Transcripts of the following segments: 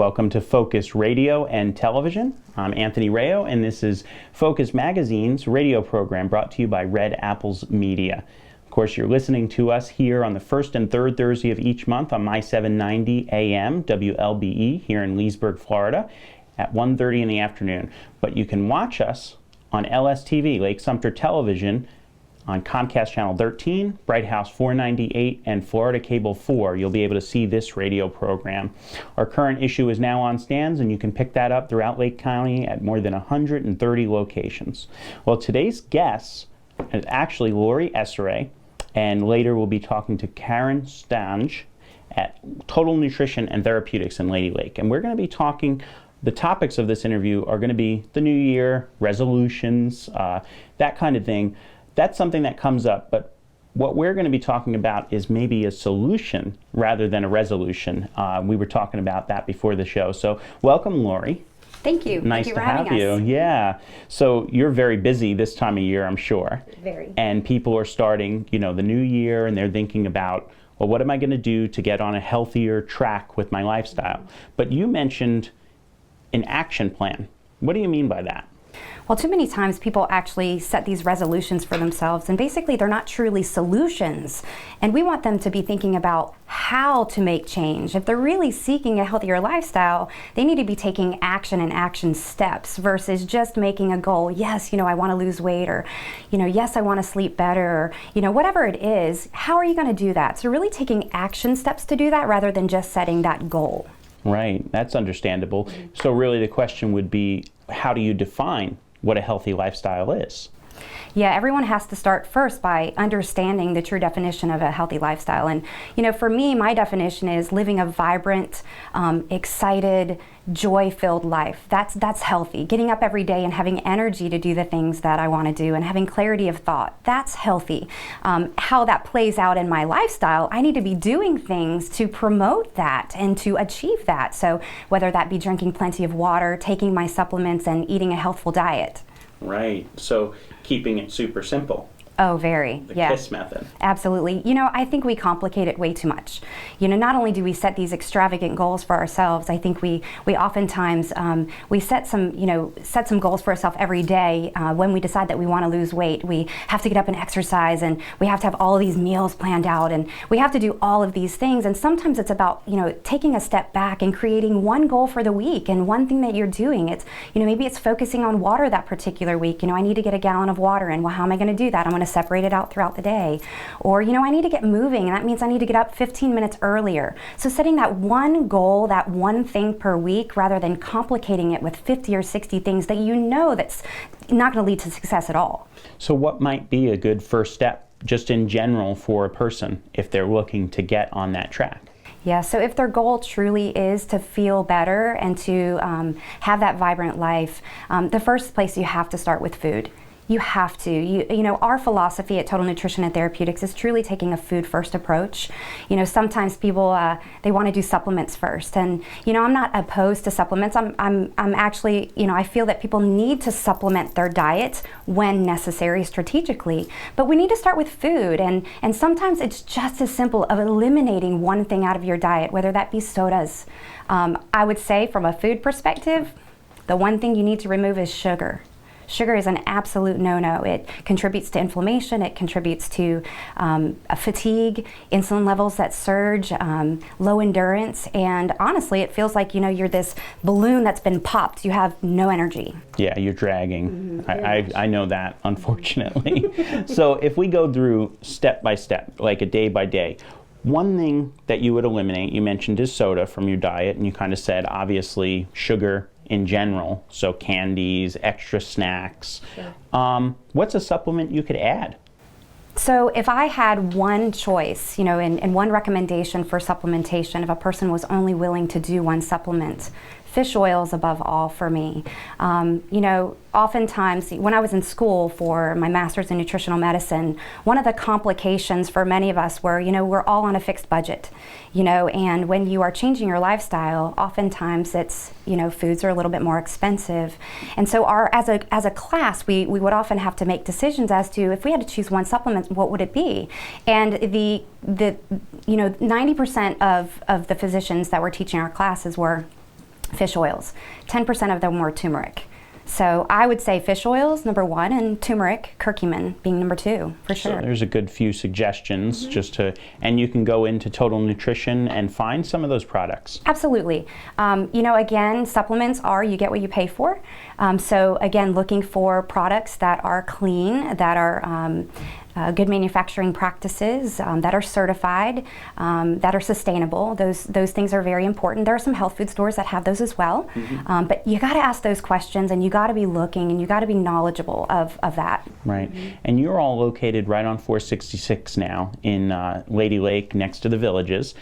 Welcome to Focus Radio and Television. I'm Anthony Rayo, and this is Focus Magazine's radio program brought to you by Red Apples Media. Of course, you're listening to us here on the first and third Thursday of each month on My 790 AM WLBE here in Leesburg, Florida at 1:30 in the afternoon. But you can watch us on LSTV, Lake Sumter Television, on Comcast Channel 13, Bright House 498, and Florida Cable 4. You'll be able to see this radio program. Our current issue is now on stands, and you can pick that up throughout Lake County at more than 130 locations. Well, today's guest is actually Lori Esarey, and later we'll be talking to Karen Stange at Total Nutrition and Therapeutics in Lady Lake. And we're going to be talking, the topics of this interview are going to be the new year, resolutions, that kind of thing. That's something that comes up, but what we're going to be talking about is maybe a solution rather than a resolution. We were talking about that before the show. So welcome, Lori. Thank you. Nice Thank you to for have having you. us. Yeah. So you're very busy this time of year, I'm sure. Very. And people are starting, the new year, and they're thinking about, well, what am I going to do to get on a healthier track with my lifestyle? But you mentioned an action plan. What do you mean by that? Well, too many times people actually set these resolutions for themselves, and basically they're not truly solutions. And we want them to be thinking about how to make change. If they're really seeking a healthier lifestyle, they need to be taking action and action steps versus just making a goal. Yes, I want to lose weight, or, yes, I want to sleep better, or, whatever it is. How are you going to do that? So really taking action steps to do that rather than just setting that goal. Right, that's understandable. So really the question would be, how do you define what a healthy lifestyle is? Yeah, everyone has to start first by understanding the true definition of a healthy lifestyle. And, for me, my definition is living a vibrant, excited, joy-filled life. That's healthy. Getting up every day and having energy to do the things that I want to do and having clarity of thought. That's healthy. How that plays out in my lifestyle, I need to be doing things to promote that and to achieve that. So whether that be drinking plenty of water, taking my supplements, and eating a healthful diet. Right. So keeping it super simple. Oh, very. The yeah. KISS method. Absolutely. I think we complicate it way too much. Not only do we set these extravagant goals for ourselves, I think we oftentimes we set some goals for ourselves every day. When we decide that we want to lose weight, we have to get up and exercise, and we have to have all of these meals planned out, and we have to do all of these things. And sometimes it's about taking a step back and creating one goal for the week and one thing that you're doing. It's maybe it's focusing on water that particular week. I need to get a gallon of water in. Well, how am I going to do that? I'm going to separate it out throughout the day. Or, I need to get moving, and that means I need to get up 15 minutes earlier. So setting that one goal, that one thing per week, rather than complicating it with 50 or 60 things that that's not going to lead to success at all. So what might be a good first step, just in general, for a person if they're looking to get on that track? Yeah, so if their goal truly is to feel better and to have that vibrant life, the first place you have to start with food. You have to. Our philosophy at Total Nutrition and Therapeutics is truly taking a food-first approach. Sometimes people they want to do supplements first, and I'm not opposed to supplements. I'm actually I feel that people need to supplement their diet when necessary, strategically. But we need to start with food, and sometimes it's just as simple of eliminating one thing out of your diet, whether that be sodas. I would say, from a food perspective, the one thing you need to remove is sugar. Sugar is an absolute no-no. It contributes to inflammation, it contributes to fatigue, insulin levels that surge, low endurance, and honestly, it feels like, you're this balloon that's been popped. You have no energy. Yeah, you're dragging. I know that, unfortunately. So if we go through step by step, like a day by day, one thing that you would eliminate, you mentioned, is soda from your diet, and you kind of said, obviously, sugar in general, so candies, extra snacks. Sure. What's a supplement you could add? So if I had one choice, and one recommendation for supplementation, if a person was only willing to do one supplement, fish oil is above all for me. Oftentimes when I was in school for my master's in nutritional medicine, one of the complications for many of us were, we're all on a fixed budget, and when you are changing your lifestyle, oftentimes it's, foods are a little bit more expensive. And so as a class, we would often have to make decisions as to, if we had to choose one supplement, what would it be? And the 90% of the physicians that were teaching our classes were fish oils. 10% of them were turmeric. So I would say fish oils, number one, and turmeric, curcumin, being number two, for sure. So there's a good few suggestions and you can go into Total Nutrition and find some of those products. Absolutely. Again, supplements are, you get what you pay for. So again, looking for products that are clean, that are good manufacturing practices, that are certified, that are sustainable. Those things are very important. There are some health food stores that have those as well. But you got to ask those questions, and you got to be looking, and you got to be knowledgeable of that. Right. And you're all located right on 466 now in Lady Lake, next to the Villages.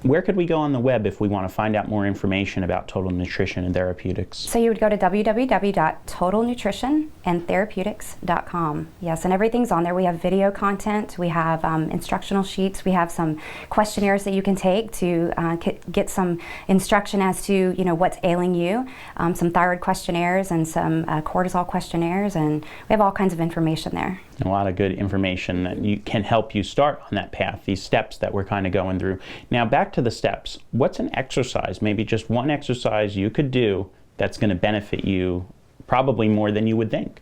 Where could we go on the web if we want to find out more information about Total Nutrition and Therapeutics? So you would go to www.totalnutritionandtherapeutics.com. Yes, and everything's on there. We have video content, we have instructional sheets, we have some questionnaires that you can take to get some instruction as to what's ailing you, some thyroid questionnaires and some cortisol questionnaires, and we have all kinds of information there. A lot of good information that can help you start on that path, these steps that we're kind of going through. Now back to the steps. What's an exercise, maybe just one exercise you could do that's going to benefit you probably more than you would think?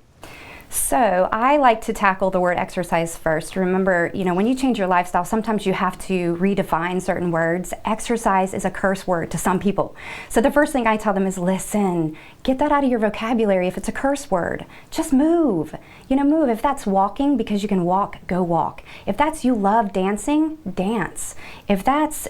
So I like to tackle the word exercise first. Remember, when you change your lifestyle, sometimes you have to redefine certain words. Exercise is a curse word to some people. So the first thing I tell them is, listen, get that out of your vocabulary. If it's a curse word, just move. Move. If that's walking because you can walk, go walk. If that's you love dancing, dance. If that's,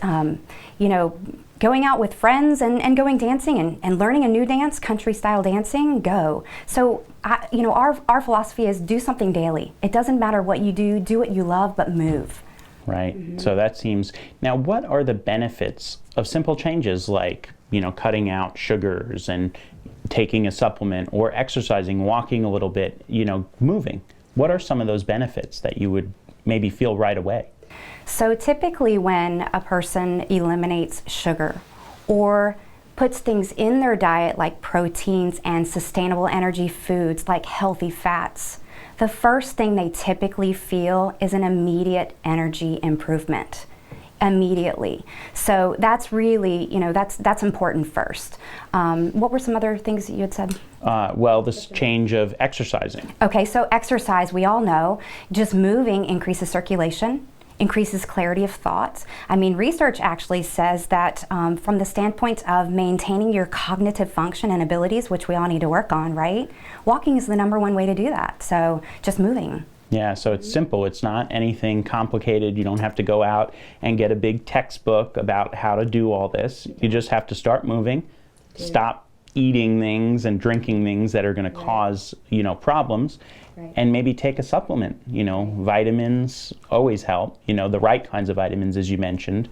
going out with friends and going dancing and learning a new dance, country style dancing, go. So, our philosophy is do something daily. It doesn't matter what you do what you love, but move. Right. So that seems, now what are the benefits of simple changes like, cutting out sugars and taking a supplement or exercising, walking a little bit, moving? What are some of those benefits that you would maybe feel right away? So typically when a person eliminates sugar or puts things in their diet like proteins and sustainable energy foods like healthy fats, the first thing they typically feel is an immediate energy improvement. Immediately. So that's really, that's important first. What were some other things that you had said? Well, this change of exercising. Okay, so exercise, we all know, just moving increases circulation, increases clarity of thought. Research actually says that from the standpoint of maintaining your cognitive function and abilities, which we all need to work on, right? Walking is the number one way to do that. So just moving. Yeah, so it's simple. It's not anything complicated. You don't have to go out and get a big textbook about how to do all this. You just have to start moving, stop eating things and drinking things that are going to cause, problems, and maybe take a supplement. Vitamins always help, the right kinds of vitamins, as you mentioned,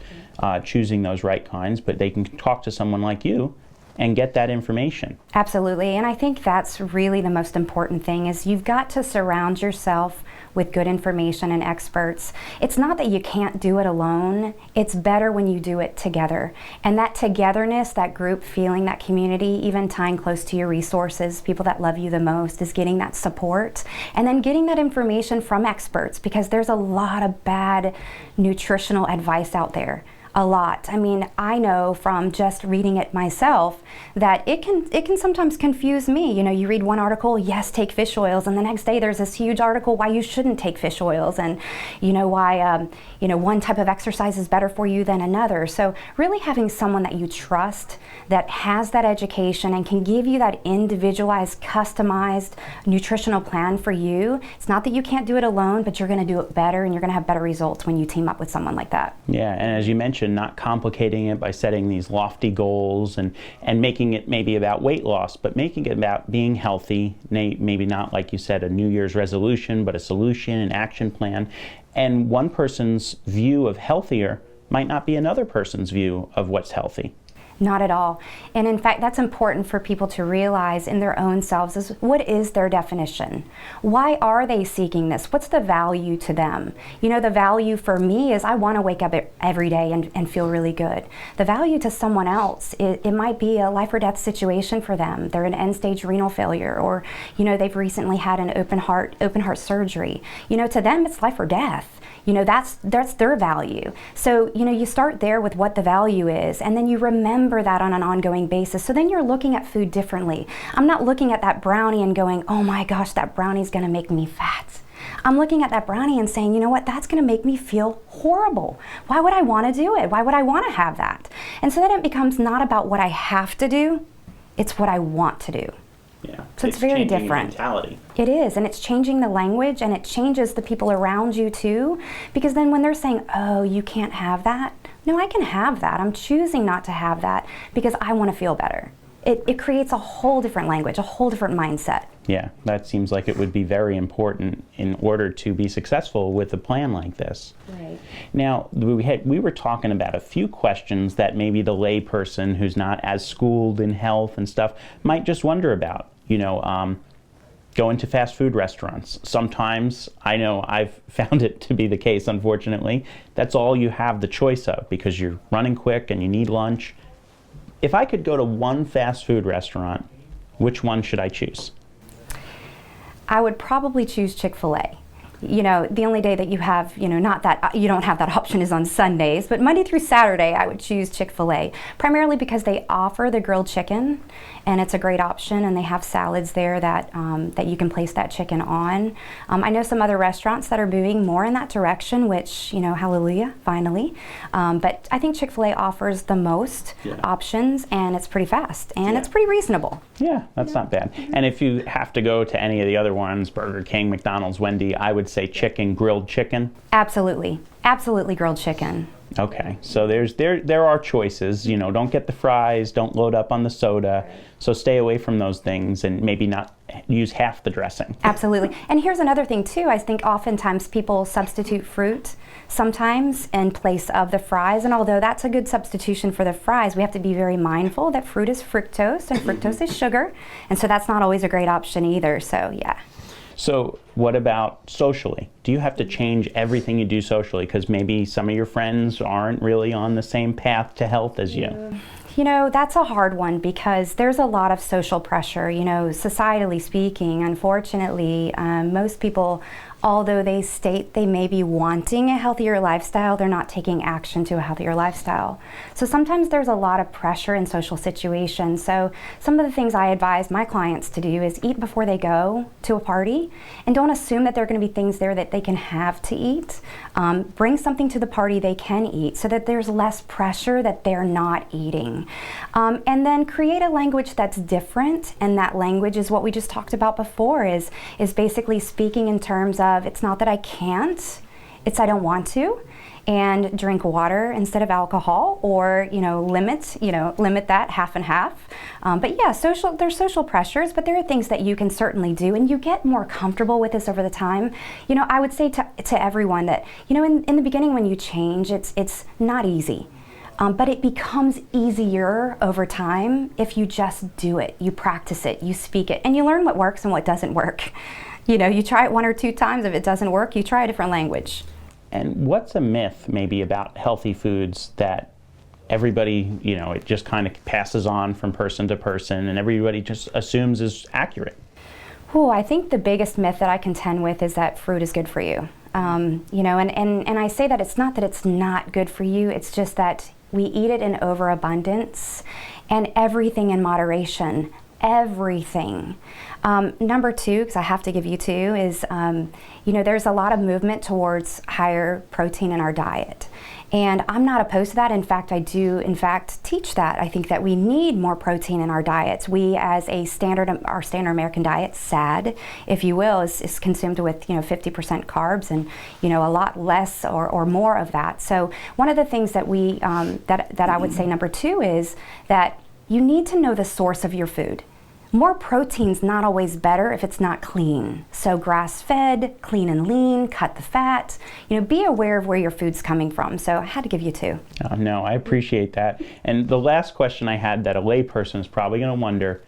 choosing those right kinds, but they can talk to someone like you and get that information. Absolutely, and I think that's really the most important thing is you've got to surround yourself with good information and experts. It's not that you can't do it alone, it's better when you do it together. And that togetherness, that group feeling, that community, even tying close to your resources, people that love you the most, is getting that support. And then getting that information from experts, because there's a lot of bad nutritional advice out there. A lot. I know from just reading it myself that it can sometimes confuse me. You read one article, yes, take fish oils, and the next day there's this huge article why you shouldn't take fish oils, and why one type of exercise is better for you than another. So really having someone that you trust, that has that education and can give you that individualized, customized nutritional plan for you. It's not that you can't do it alone, but you're going to do it better, and you're going to have better results when you team up with someone like that. Yeah, and as you mentioned, not complicating it by setting these lofty goals and making it maybe about weight loss, but making it about being healthy, maybe not, like you said, a New Year's resolution, but a solution, an action plan. And one person's view of healthier might not be another person's view of what's healthy. Not at all. And in fact, that's important for people to realize in their own selves is what is their definition? Why are they seeking this? What's the value to them? The value for me is I want to wake up every day and feel really good. The value to someone else, it might be a life or death situation for them. They're in end-stage renal failure, or, they've recently had an open heart surgery. To them, it's life or death. That's their value. So, you start there with what the value is, and then you remember remember that on an ongoing basis. So then you're looking at food differently. I'm not looking at that brownie and going, oh my gosh, that brownie's gonna make me fat. I'm looking at that brownie and saying, you know what, that's gonna make me feel horrible. Why would I wanna do it? Why would I wanna have that? And so then it becomes not about what I have to do, it's what I want to do. Yeah. So it's very different. Mentality. It is, and it's changing the language, and it changes the people around you too, because then when they're saying, oh, you can't have that, no, I can have that. I'm choosing not to have that because I wanna feel better. It creates a whole different language, a whole different mindset. Yeah, that seems like it would be very important in order to be successful with a plan like this. Right. Now, we were talking about a few questions that maybe the lay person who's not as schooled in health and stuff might just wonder about. Going to fast food restaurants. Sometimes, I know I've found it to be the case, unfortunately, that's all you have the choice of because you're running quick and you need lunch. If I could go to one fast food restaurant, which one should I choose? I would probably choose Chick-fil-A. The only day that you have, not that you don't have that option is on Sundays, but Monday through Saturday I would choose Chick-fil-A, primarily because they offer the grilled chicken, and it's a great option, and they have salads there that that you can place that chicken on. I know some other restaurants that are moving more in that direction, which, hallelujah, finally. But I think Chick-fil-A offers the most options, and it's pretty fast, and it's pretty reasonable. Yeah, that's not bad. And if you have to go to any of the other ones, Burger King, McDonald's, Wendy, I would say grilled chicken. Absolutely, absolutely grilled chicken. Okay, so there are choices. Don't get the fries, don't load up on the soda. So stay away from those things and maybe not use half the dressing. Absolutely. And here's another thing too. I think oftentimes people substitute fruit sometimes in place of the fries. And although that's a good substitution for the fries, we have to be very mindful that fruit is fructose and fructose is sugar. And so that's not always a great option either. So yeah. So what about socially? Do you have to change everything you do socially? Because maybe some of your friends aren't really on the same path to health as you. That's a hard one because there's a lot of social pressure, societally speaking. Unfortunately, most people, although they state they may be wanting a healthier lifestyle, they're not taking action to a healthier lifestyle. So sometimes there's a lot of pressure in social situations. So some of the things I advise my clients to do is eat before they go to a party, and don't assume that there are going to be things there that they can have to eat. Bring something to the party they can eat so that there's less pressure that they're not eating. And then create a language that's different, and that language is what we just talked about before, is basically speaking in terms of it's not that I can't, it's I don't want to, and drink water instead of alcohol, or limit that half and half. But yeah, there's social pressures, but there are things that you can certainly do, and you get more comfortable with this over the time. I would say to everyone that in the beginning when you change, it's not easy. But it becomes easier over time if you just do it, you practice it, you speak it, and you learn what works and what doesn't work. You try it 1 or 2 times. If it doesn't work, you try a different language. And what's a myth maybe about healthy foods that everybody, it just kind of passes on from person to person and everybody just assumes is accurate? I think the biggest myth that I contend with is that fruit is good for you. And I say that it's not that it's not good for you, it's just that we eat it in overabundance, and everything in moderation. Everything. Number 2, because I have to give you 2, is there's a lot of movement towards higher protein in our diet. And I'm not opposed to that. In fact, I do, teach that. I think that we need more protein in our diets. We, as our standard American diet, SAD, if you will, is consumed with 50% carbs and a lot less or more of that. So one of the things that that I would say number 2 is that you need to know the source of your food. More protein's not always better if it's not clean. So grass-fed, clean and lean, cut the fat. Be aware of where your food's coming from. So I had to give you 2. No, I appreciate that. And the last question I had that a layperson is probably going to wonder,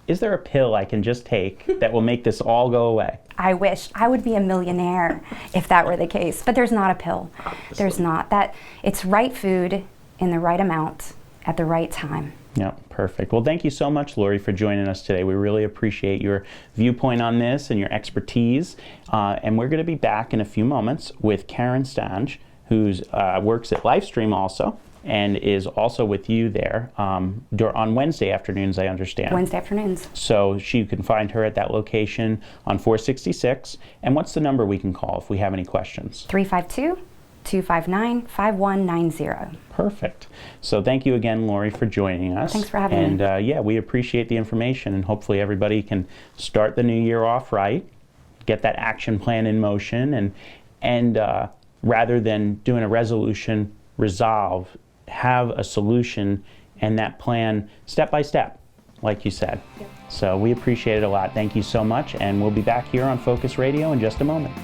is there a pill I can just take that will make this all go away? I wish. I would be a millionaire if that were the case. But there's not a pill. Obviously. There's not. It's right food in the right amount at the right time. Yeah, perfect. Well, thank you so much, Lori, for joining us today. We really appreciate your viewpoint on this and your expertise. And we're going to be back in a few moments with Karen Stange, who works at Livestream also. and is also with you there on Wednesday afternoons, I understand. Wednesday afternoons. So you can find her at that location on 466. And what's the number we can call if we have any questions? 352-259-5190. Perfect. So thank you again, Lori, for joining us. Thanks for having me. And yeah, we appreciate the information, and hopefully everybody can start the new year off right, get that action plan in motion, and rather than doing a resolution, resolve, have a solution, and that plan step by step, like you said. Yep. So we appreciate it a lot. Thank you so much, and we'll be back here on Focus Radio in just a moment.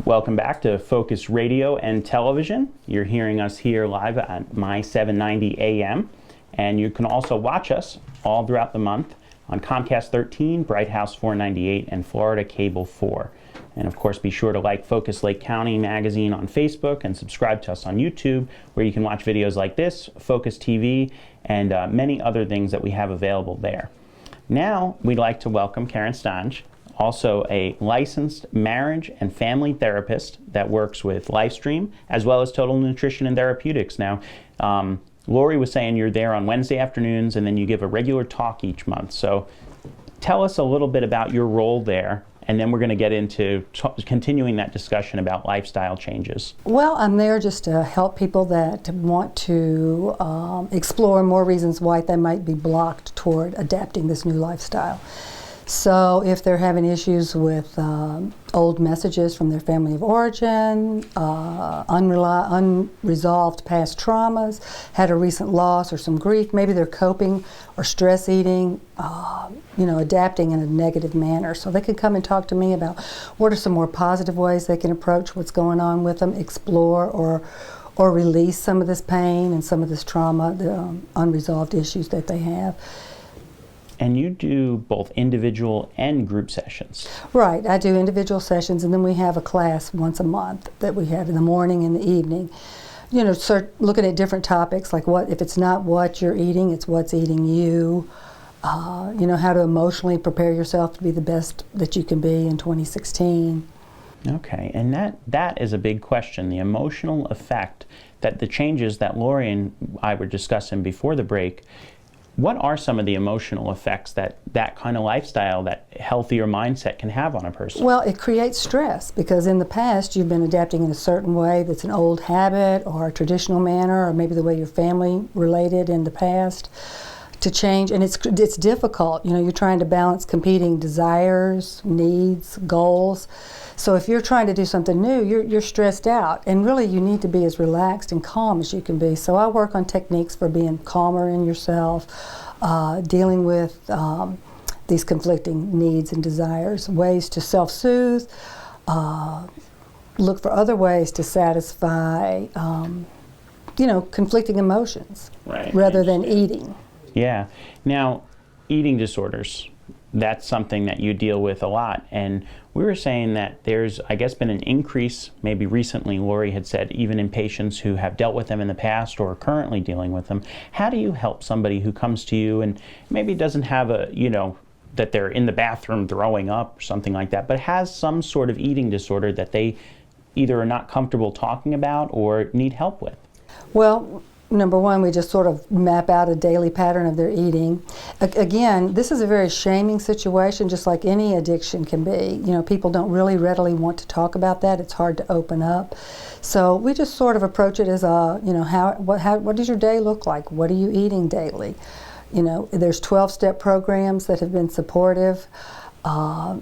Welcome back to Focus Radio and Television. You're hearing us here live at My 790 AM, and you can also watch us all throughout the month on Comcast 13, Bright House 498, and Florida Cable 4. And of course, be sure to like Focus Lake County Magazine on Facebook and subscribe to us on YouTube, where you can watch videos like this, Focus TV, and many other things that we have available there. Now, we'd like to welcome Karen Stange, also a licensed marriage and family therapist that works with Livestream, as well as Total Nutrition and Therapeutics. Now, Lori was saying you're there on Wednesday afternoons, and then you give a regular talk each month. So tell us a little bit about your role there, and then we're going to get into continuing that discussion about lifestyle changes. Well, I'm there just to help people that want to explore more reasons why they might be blocked toward adapting this new lifestyle. So if they're having issues with old messages from their family of origin, unresolved past traumas, had a recent loss or some grief, maybe they're coping or stress eating, adapting in a negative manner. So they can come and talk to me about what are some more positive ways they can approach what's going on with them, explore or release some of this pain and some of this trauma, the unresolved issues that they have. And you do both individual and group sessions. Right, I do individual sessions, and then we have a class once a month that we have in the morning and the evening. Start looking at different topics, like what if it's not what you're eating, it's what's eating you. How to emotionally prepare yourself to be the best that you can be in 2016. Okay, and that is a big question, the emotional effect that the changes that Lori and I were discussing before the break. What are some of the emotional effects that kind of lifestyle, that healthier mindset can have on a person? Well, it creates stress because in the past you've been adapting in a certain way that's an old habit or a traditional manner, or maybe the way your family related in the past, to change. And it's difficult. You're trying to balance competing desires, needs, goals. So if you're trying to do something new, you're stressed out, and really you need to be as relaxed and calm as you can be. So I work on techniques for being calmer in yourself, dealing with these conflicting needs and desires, ways to self-soothe, look for other ways to satisfy, conflicting emotions, right, rather than eating. Yeah. Now, eating disorders, that's something that you deal with a lot, and we were saying that there's, I guess, been an increase, maybe recently, Lori had said, even in patients who have dealt with them in the past or are currently dealing with them. How do you help somebody who comes to you and maybe doesn't have that they're in the bathroom throwing up or something like that, but has some sort of eating disorder that they either are not comfortable talking about or need help with? Well, number one, we just sort of map out a daily pattern of their eating. Again, this is a very shaming situation, just like any addiction can be. People don't really readily want to talk about that. It's hard to open up. So we just sort of approach it as what does your day look like? What are you eating daily? There's 12-step programs that have been supportive.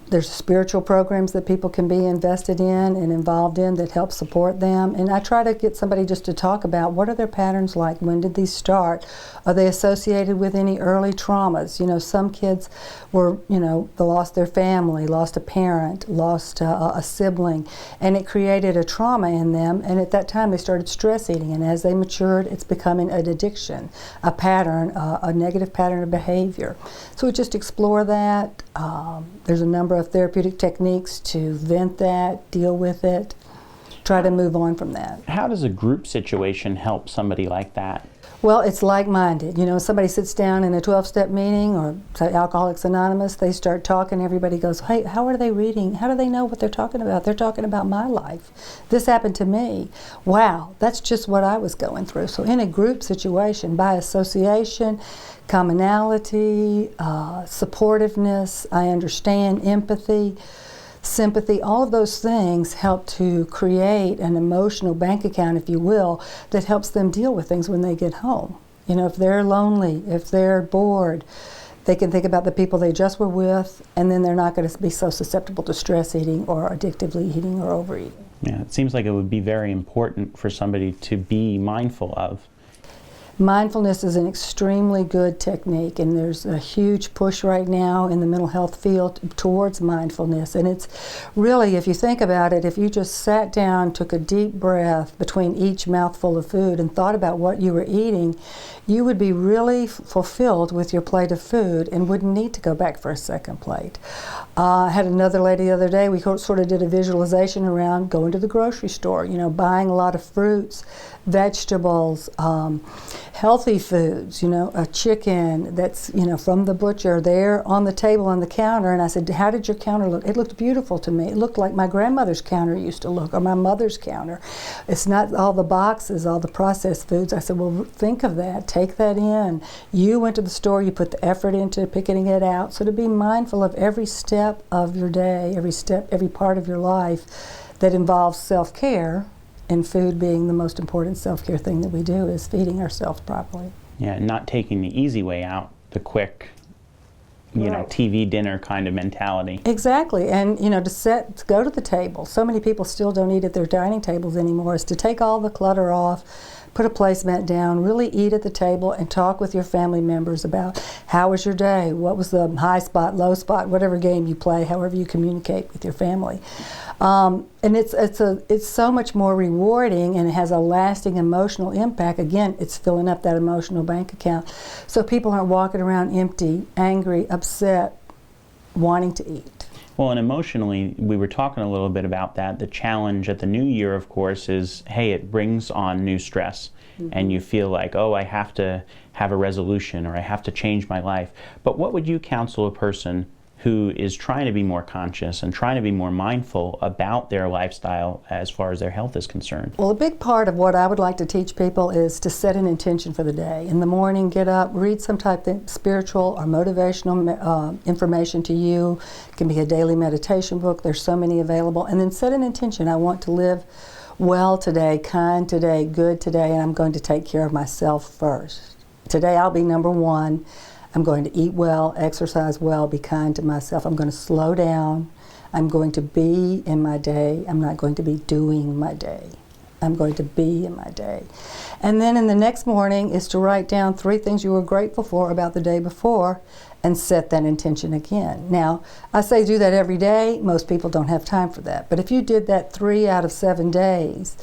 There's spiritual programs that people can be invested in and involved in that help support them. And I try to get somebody just to talk about what are their patterns like, when did these start, are they associated with any early traumas? Some kids were, they lost their family, lost a parent, lost a sibling, and it created a trauma in them, and at that time they started stress eating, and as they matured it's becoming an addiction, a pattern, a negative pattern of behavior. So we just explore that. There's a number of therapeutic techniques to vent that, deal with it. try to move on from that. How does a group situation help somebody like that? Well, it's like-minded. You know, somebody sits down in a 12-step meeting, or say Alcoholics Anonymous, they start talking, everybody goes, hey, how are they reading? How do they know what they're talking about? They're talking about my life. This happened to me. Wow, that's just what I was going through. So in a group situation, by association, commonality, supportiveness, I understand, empathy, sympathy, all of those things help to create an emotional bank account, if you will, that helps them deal with things when they get home. You know, if they're lonely, if they're bored, they can think about the people they just were with, and then they're not going to be so susceptible to stress eating or addictively eating or overeating. Yeah, it seems like it would be very important for somebody to be mindful of. Mindfulness is an extremely good technique, and there's a huge push right now in the mental health field towards mindfulness. And it's really, if you think about it, if you just sat down, took a deep breath between each mouthful of food and thought about what you were eating, you would be really fulfilled with your plate of food and wouldn't need to go back for a second plate. I had another lady the other day, we sort of did a visualization around going to the grocery store, you know, buying a lot of fruits, vegetables, healthy foods, you know, a chicken that's, you know, from the butcher there on the table on the counter. And I said, how did your counter look? It looked beautiful to me. It looked like my grandmother's counter used to look, or my mother's counter. It's not all the boxes, all the processed foods. I said, well, think of that. Take that in. You went to the store, you put the effort into picking it out. So to be mindful of every step of your day, every step, every part of your life that involves self-care, and food being the most important self-care thing that we do is feeding ourselves properly. Yeah, not taking the easy way out, the quick, you know, TV dinner kind of mentality. Exactly, and you know, to go to the table. So many people still don't eat at their dining tables anymore. Is to take all the clutter off, put a placemat down, really eat at the table, and talk with your family members about how was your day, what was the high spot, low spot, whatever game you play, however you communicate with your family. And it's so much more rewarding, and it has a lasting emotional impact. Again, it's filling up that emotional bank account. So people aren't walking around empty, angry, upset, wanting to eat. Well, and emotionally, we were talking a little bit about that. The challenge at the new year, of course, is, hey, it brings on new stress. Mm-hmm. And you feel like, oh, I have to have a resolution, or I have to change my life. But what would you counsel a person who is trying to be more conscious and trying to be more mindful about their lifestyle as far as their health is concerned? Well, a big part of what I would like to teach people is to set an intention for the day. In the morning, get up, read some type of spiritual or motivational information to you. It can be a daily meditation book. There's so many available. And then set an intention. I want to live well today, kind today, good today, and I'm going to take care of myself first. Today I'll be number one. I'm going to eat well, exercise well, be kind to myself. I'm going to slow down. I'm going to be in my day. I'm not going to be doing my day. I'm going to be in my day. And then in the next morning is to write down 3 things you were grateful for about the day before and set that intention again. Now, I say do that every day. Most people don't have time for that. But if you did that 3 out of 7 days,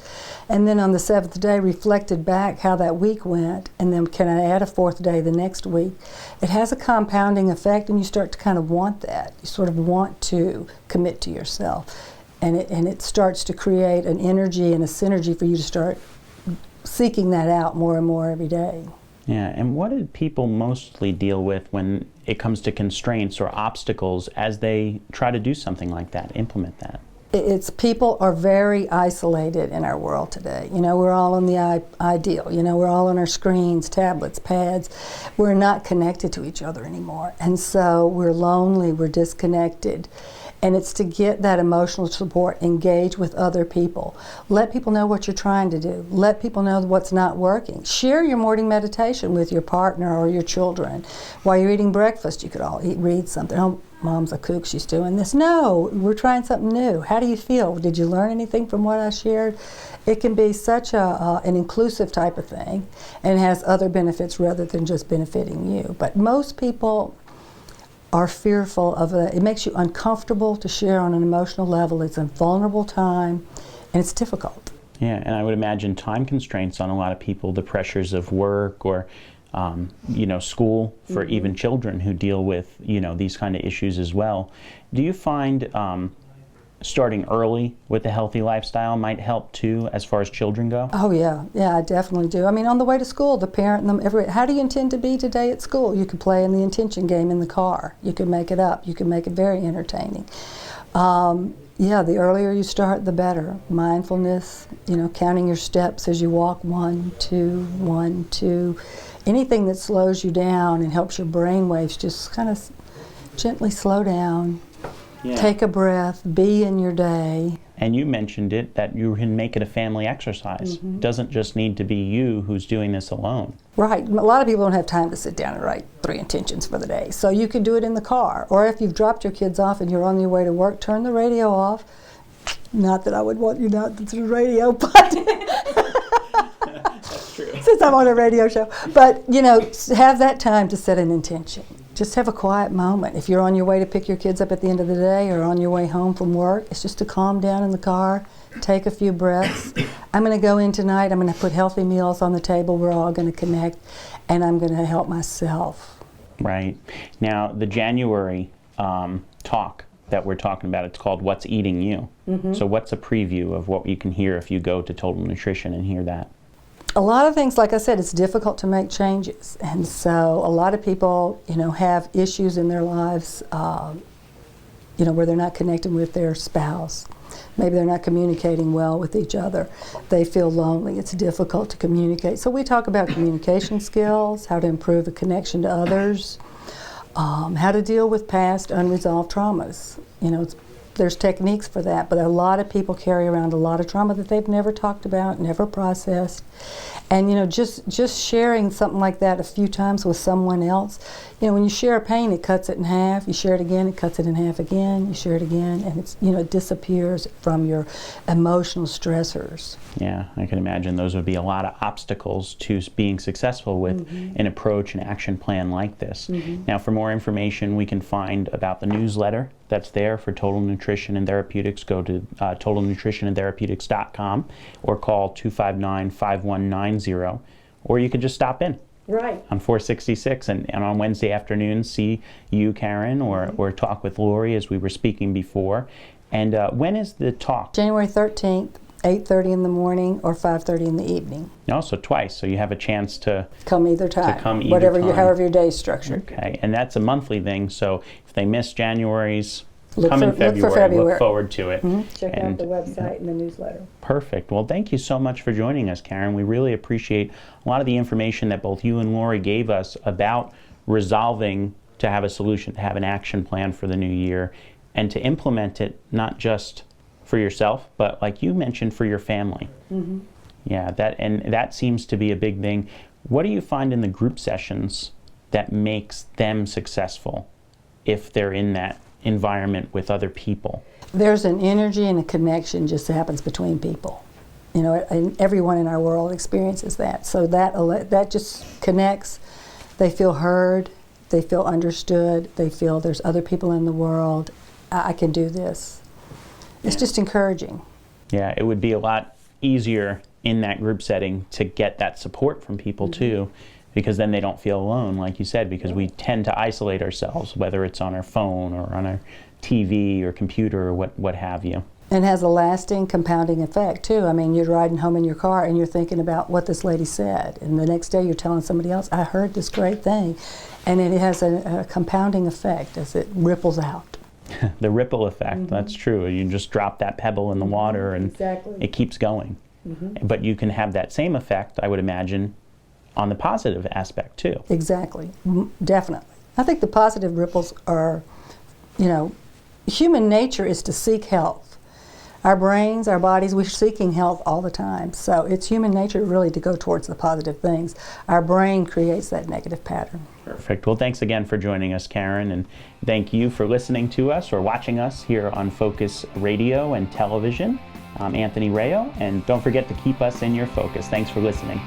and then on the 7th day reflected back how that week went, and then can I add a 4th day the next week, it has a compounding effect, and you start to kind of want that. You sort of want to commit to yourself. And it starts to create an energy and a synergy for you to start seeking that out more and more every day. Yeah, and what do people mostly deal with when it comes to constraints or obstacles as they try to do something like that, implement that? It's people are very isolated in our world today. You know, we're all on the ideal. You know, we're all on our screens, tablets, pads. We're not connected to each other anymore. And so we're lonely, we're disconnected. And it's to get that emotional support, engage with other people. Let people know what you're trying to do. Let people know what's not working. Share your morning meditation with your partner or your children. While you're eating breakfast, you could all read something. Oh, Mom's a kook, she's doing this. No, we're trying something new. How do you feel? Did you learn anything from what I shared? It can be such an inclusive type of thing, and has other benefits rather than just benefiting you. But most people are fearful of it. It makes you uncomfortable to share on an emotional level. It's a vulnerable time, and it's difficult. Yeah, and I would imagine time constraints on a lot of people, the pressures of work or school for even children who deal with, these kind of issues as well. Do you find starting early with a healthy lifestyle might help too, as far as children go? Oh yeah, yeah, I definitely do. I mean, on the way to school, the parent and them, how do you intend to be today at school? You could play in the intention game in the car. You could make it up. You could make it very entertaining. Yeah, the earlier you start, the better. Mindfulness, counting your steps as you walk, 1, 2, 1, 2. Anything that slows you down and helps your brain waves just kind of gently slow down. Yeah. Take a breath, be in your day. And you mentioned it, that you can make it a family exercise. It doesn't just need to be you who's doing this alone. Right. A lot of people don't have time to sit down and write 3 intentions for the day. So you could do it in the car. Or if you've dropped your kids off and you're on your way to work, turn the radio off. Not that I would want you not to do the radio, but that's true. Since I'm on a radio show. But, have that time to set an intention. Just have a quiet moment. If you're on your way to pick your kids up at the end of the day or on your way home from work, it's just to calm down in the car, take a few breaths. I'm going to go in tonight, I'm going to put healthy meals on the table, we're all going to connect, and I'm going to help myself. Right. Now, the January talk that we're talking about, it's called What's Eating You. So what's a preview of what you can hear if you go to Total Nutrition and hear that? A lot of things, like I said, it's difficult to make changes. And so a lot of people, have issues in their lives, where they're not connecting with their spouse. Maybe they're not communicating well with each other. They feel lonely. It's difficult to communicate. So we talk about communication skills, how to improve a connection to others, how to deal with past unresolved traumas. There's techniques for that, but a lot of people carry around a lot of trauma that they've never talked about, never processed. And just sharing something like that a few times with someone else, when you share a pain, it cuts it in half. You share it again, it cuts it in half again. You share it again, and it disappears from your emotional stressors. Yeah, I can imagine those would be a lot of obstacles to being successful with an approach and action plan like this. Now, for more information, we can find about the newsletter that's there for Total Nutrition and Therapeutics. Go to totalnutritionandtherapeutics.com or call 259-5190, or you could just stop in. Right. On 466 and on Wednesday afternoons, see you, Karen, or talk with Lori as we were speaking before. And when is the talk? January 13th, 8:30 in the morning or 5:30 in the evening. No, so twice. So you have a chance to come either time. However your day's structured. Okay, and that's a monthly thing. So if they miss January's, in February. Look forward to it. Check out the website and the newsletter. Perfect. Well, thank you so much for joining us, Karen. We really appreciate a lot of the information that both you and Lori gave us about resolving to have a solution, to have an action plan for the new year, and to implement it not just for yourself, but like you mentioned, for your family. Yeah, that seems to be a big thing. What do you find in the group sessions that makes them successful if they're in that environment with other people? There's an energy and a connection just happens between people. And everyone in our world experiences that. So that just connects. They feel heard. They feel understood. They feel there's other people in the world. I can do this. It's just encouraging. Yeah, it would be a lot easier in that group setting to get that support from people too, because then they don't feel alone, like you said, because we tend to isolate ourselves, whether it's on our phone or on our TV or computer or what have you. And has a lasting compounding effect too. I mean, you're riding home in your car and you're thinking about what this lady said, and the next day you're telling somebody else, I heard this great thing. And it has a compounding effect as it ripples out. The ripple effect, that's true. You just drop that pebble in the water and it keeps going. But you can have that same effect, I would imagine, on the positive aspect too. Exactly, definitely. I think the positive ripples are, human nature is to seek health. Our brains, our bodies, we're seeking health all the time. So it's human nature really to go towards the positive things. Our brain creates that negative pattern. Perfect. Well, thanks again for joining us, Karen, and thank you for listening to us or watching us here on Focus Radio and Television. I'm Anthony Rayo, and don't forget to keep us in your focus. Thanks for listening.